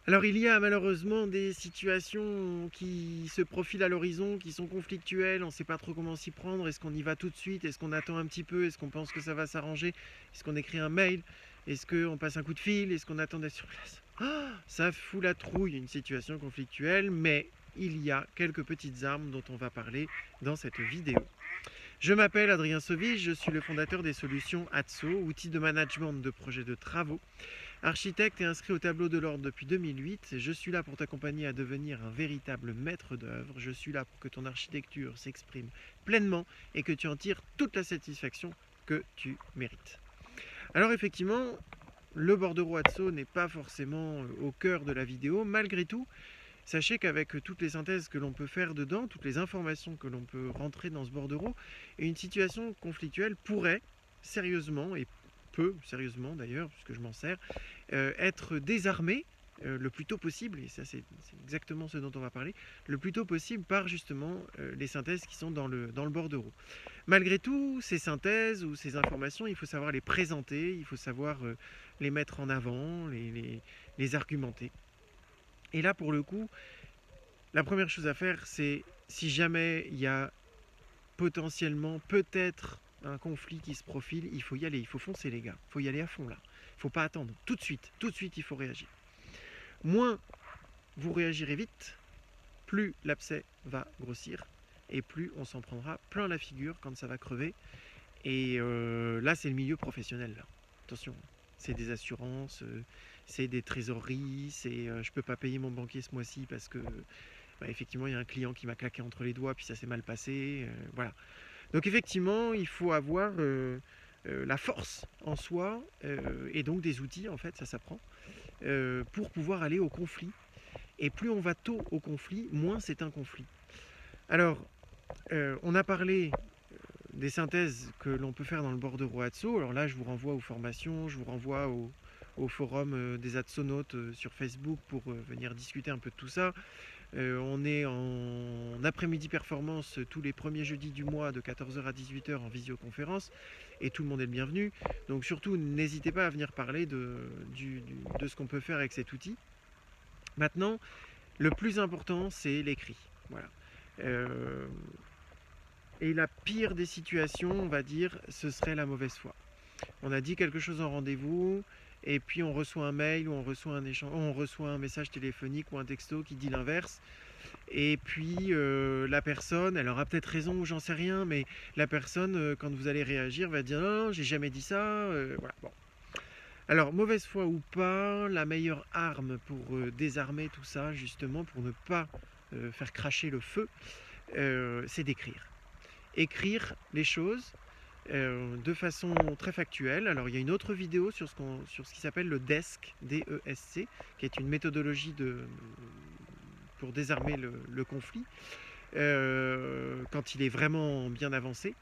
Alors il y a malheureusement des situations qui se profilent à l'horizon, qui sont conflictuelles, on ne sait pas trop comment s'y prendre, est-ce qu'on y va tout de suite, est-ce qu'on attend un petit peu, est-ce qu'on pense que ça va s'arranger, est-ce qu'on écrit un mail, est-ce qu'on passe un coup de fil, est-ce qu'on attend d'être sur place. Ça fout la trouille, une situation conflictuelle, mais il y a quelques petites armes dont on va parler dans cette vidéo. Je m'appelle Adrien Sauvige, je suis le fondateur des solutions ATSO, outils de management de projets de travaux. Architecte et inscrit au tableau de l'ordre depuis 2008, je suis là pour t'accompagner à devenir un véritable maître d'œuvre. Je suis là pour que ton architecture s'exprime pleinement et que tu en tires toute la satisfaction que tu mérites. Alors effectivement, le bordereau Atso n'est pas forcément au cœur de la vidéo. Malgré tout, sachez qu'avec toutes les synthèses que l'on peut faire dedans, toutes les informations que l'on peut rentrer dans ce bordereau, une situation conflictuelle pourrait sérieusement, et peut sérieusement d'ailleurs, puisque je m'en sers, être désarmée le plus tôt possible, et ça c'est exactement ce dont on va parler, le plus tôt possible par justement les synthèses qui sont dans le bordereau. Malgré tout, ces synthèses ou ces informations, il faut savoir les présenter, il faut savoir les mettre en avant, les argumenter. Et là, pour le coup, la première chose à faire, c'est si jamais il y a potentiellement, peut-être, un conflit qui se profile, il faut y aller, il faut foncer les gars, il faut y aller à fond là. Il ne faut pas attendre, tout de suite il faut réagir. Moins vous réagirez vite, plus l'abcès va grossir et plus on s'en prendra plein la figure quand ça va crever. Et là, c'est le milieu professionnel. Là. Attention, c'est des assurances, c'est des trésoreries, c'est je peux pas payer mon banquier ce mois-ci parce que effectivement il y a un client qui m'a claqué entre les doigts puis ça s'est mal passé. Voilà. Donc effectivement, il faut avoir la force en soi et donc des outils en fait, ça s'apprend pour pouvoir aller au conflit. Et plus on va tôt au conflit, moins c'est un conflit. Alors, on a parlé des synthèses que l'on peut faire dans le bordereau Atso. Alors là, je vous renvoie aux formations, je vous renvoie au forum des Atsonautes sur Facebook pour venir discuter un peu de tout ça. On est en après-midi performance tous les premiers jeudis du mois de 14h à 18h en visioconférence et tout le monde est le bienvenu. Donc surtout, n'hésitez pas à venir parler de ce qu'on peut faire avec cet outil. Maintenant, le plus important, c'est l'écrit. Voilà. Euh, et la pire des situations, on va dire, ce serait la mauvaise foi. On a dit quelque chose en rendez-vous, et puis on reçoit un mail ou on reçoit un message téléphonique ou un texto qui dit l'inverse. Et puis la personne, elle aura peut-être raison ou j'en sais rien, mais la personne, quand vous allez réagir, va dire non, non j'ai jamais dit ça. Voilà. Bon. Alors, mauvaise foi ou pas, la meilleure arme pour désarmer tout ça, justement, pour ne pas faire cracher le feu, c'est d'écrire. Écrire les choses de façon très factuelle. Alors, il y a une autre vidéo sur ce qui s'appelle le DESC, D-E-S-C, qui est une méthodologie pour désarmer le conflit. Quand il est vraiment bien avancé.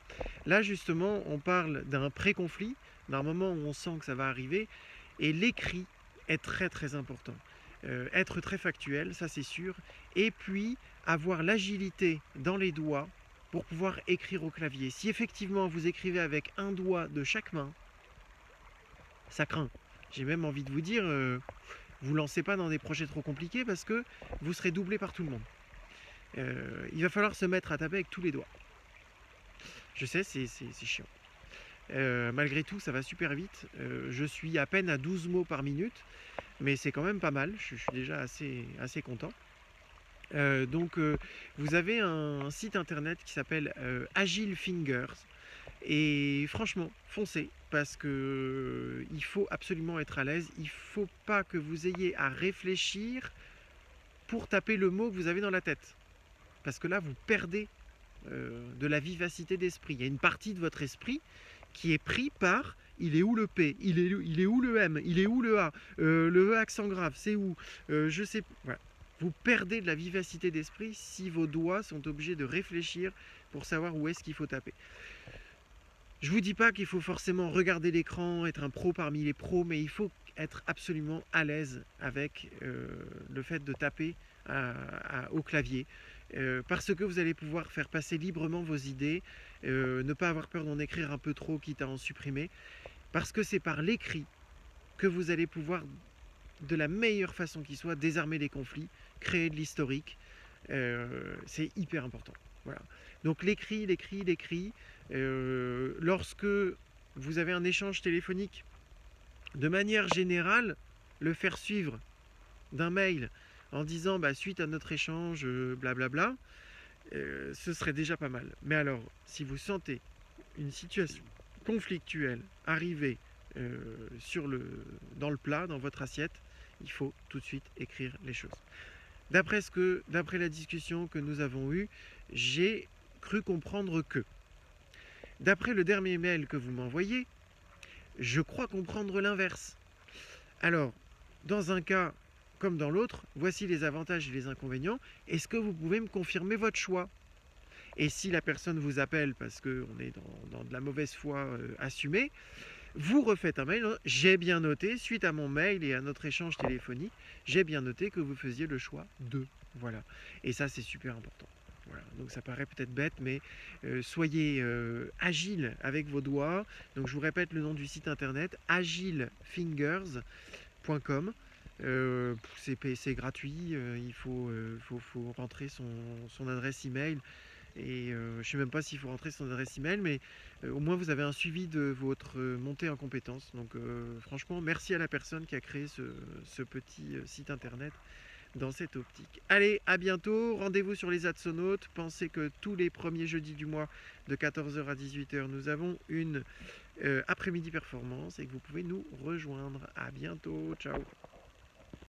Là, justement, on parle d'un pré-conflit, d'un moment où on sent que ça va arriver, et l'écrit est très très important. Être très factuel, ça c'est sûr, et puis avoir l'agilité dans les doigts pour pouvoir écrire au clavier. Si effectivement vous écrivez avec un doigt de chaque main, ça craint. J'ai même envie de vous dire, vous lancez pas dans des projets trop compliqués parce que vous serez doublé par tout le monde. Il va falloir se mettre à taper avec tous les doigts. Je sais, c'est chiant. Malgré tout, ça va super vite. Je suis à peine à 12 mots par minute, mais c'est quand même pas mal. Je suis déjà assez content. Vous avez un site internet qui s'appelle Agile Fingers. Et franchement, foncez, parce que il faut absolument être à l'aise. Il ne faut pas que vous ayez à réfléchir pour taper le mot que vous avez dans la tête. Parce que là, vous perdez de la vivacité d'esprit. Il y a une partie de votre esprit qui est pris par il est où le P, il est où le M, il est où le E accent grave, c'est où, je sais. Voilà. Vous perdez de la vivacité d'esprit si vos doigts sont obligés de réfléchir pour savoir où est-ce qu'il faut taper. Je vous dis pas qu'il faut forcément regarder l'écran, être un pro parmi les pros, mais il faut être absolument à l'aise avec le fait de taper au clavier. Parce que vous allez pouvoir faire passer librement vos idées, ne pas avoir peur d'en écrire un peu trop, quitte à en supprimer, parce que c'est par l'écrit que vous allez pouvoir de la meilleure façon qui soit, désarmer les conflits, créer de l'historique. C'est hyper important. Voilà. Donc l'écrit. Lorsque vous avez un échange téléphonique, de manière générale, le faire suivre d'un mail en disant suite à notre échange, blablabla, ce serait déjà pas mal. Mais alors, si vous sentez une situation conflictuelle arriver dans le plat, dans votre assiette, il faut tout de suite écrire les choses. D'après la discussion que nous avons eue, j'ai cru comprendre que, d'après le dernier mail que vous m'envoyez, je crois comprendre l'inverse. Alors, dans un cas comme dans l'autre, voici les avantages et les inconvénients. Est-ce que vous pouvez me confirmer votre choix? Et si la personne vous appelle parce qu'on est dans de la mauvaise foi assumée, vous refaites un mail. J'ai bien noté, suite à mon mail et à notre échange téléphonique, j'ai bien noté que vous faisiez le choix de. Voilà. Et ça, c'est super important. Voilà. Donc ça paraît peut-être bête, mais soyez agile avec vos doigts. Donc je vous répète le nom du site internet, agilefingers.com. C'est gratuit, il faut rentrer son adresse email. Et je ne sais même pas s'il faut rentrer son adresse email, mais au moins vous avez un suivi de votre montée en compétences. Donc franchement, merci à la personne qui a créé ce petit site internet dans cette optique. Allez, à bientôt, rendez-vous sur les Adsonautes. Pensez que tous les premiers jeudis du mois, de 14h à 18h, nous avons une après-midi performance et que vous pouvez nous rejoindre. À bientôt, ciao.